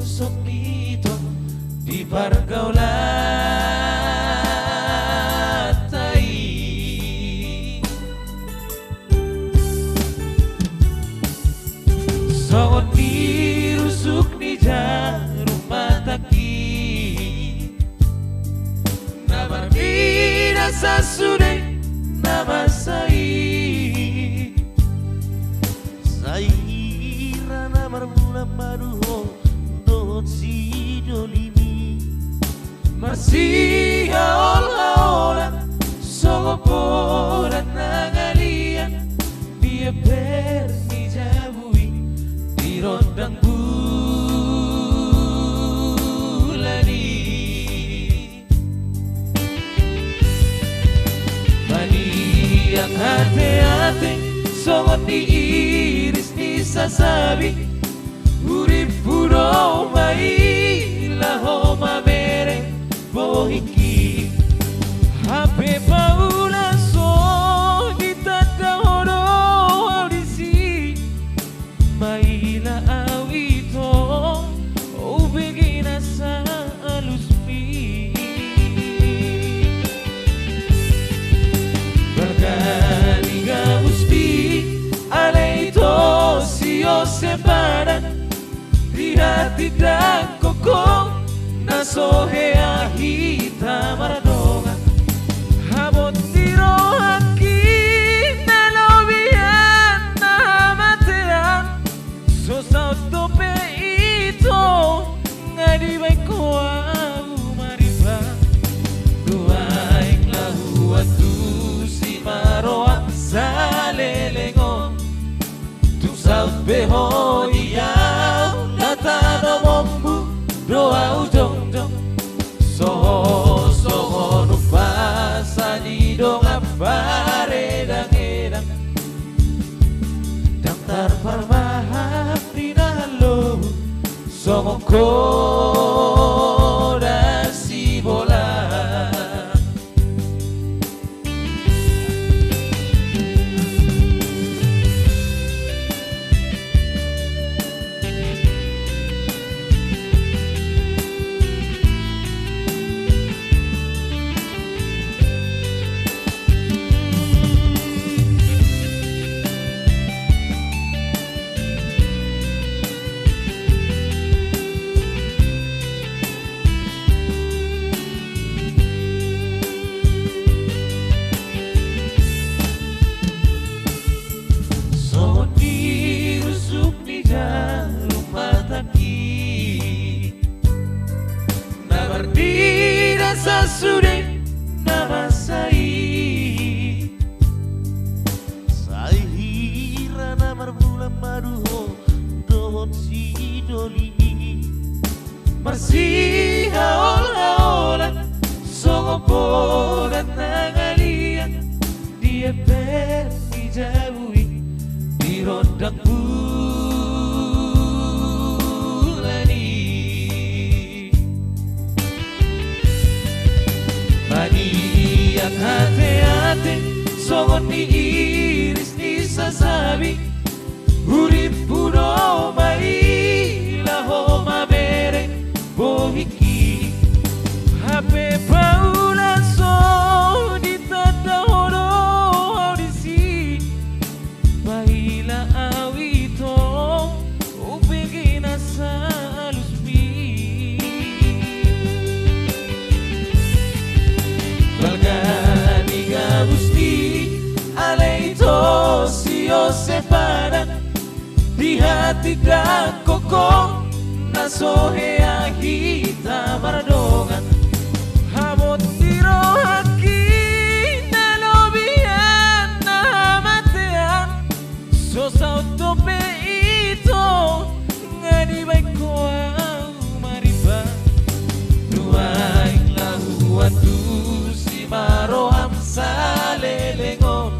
usok nito di pergaulan tai. Songot ni rusuk ni jarum mataki, nama tidak sasude nama Saira nama mula maruho dot si dolimi masih haol-haolan sogoporan nangalian dia pergi jabui di rondang bulani mani yang hati-hati songot diiris di sasabi urip puro mai laho mabere bohiki hape paula so ditata horo audisi maila awito ubegina sa aluspi bergani gamusti aleito sio separan di hati dan koko nasohe ahita maradona habot tiro haki nalobian namatean sosau tope ito ngadi baiko au mariba duaing lahu atu si maroa salelengo tu saut beho diau datano mombu doa ujong jong soho soho nupasa di dong apare dang edang daftar parmahap di nalo songo koda si bola. Sasude nama Saira nama bulan maruho dohot si doli masih haol-haolan sogoporan nangalian dia pergi jauhi di rondang hati-hati songot diiris di sasabi urip puro mai laho mabere bohiki hape paula so ditata horo audisi baila awito upegina sa aluspi Gusti aleito sio separan di hati dan koko nasohe ahita maradongan habot tiro haki nalobian namatean sosau tope ito ngadi baiko au mariba duaing lahu atu si maroham salelengo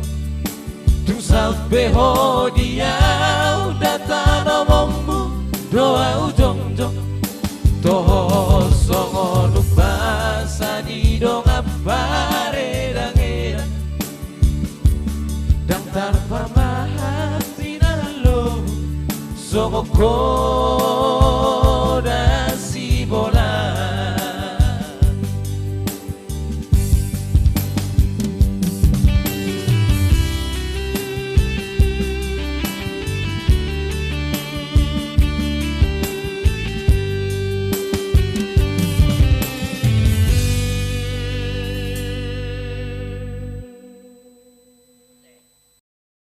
tu saut beho diau datano mombu doa ujong jong toho songo nupasa di dong apare dangera dang tarpa mahati nalo songo ko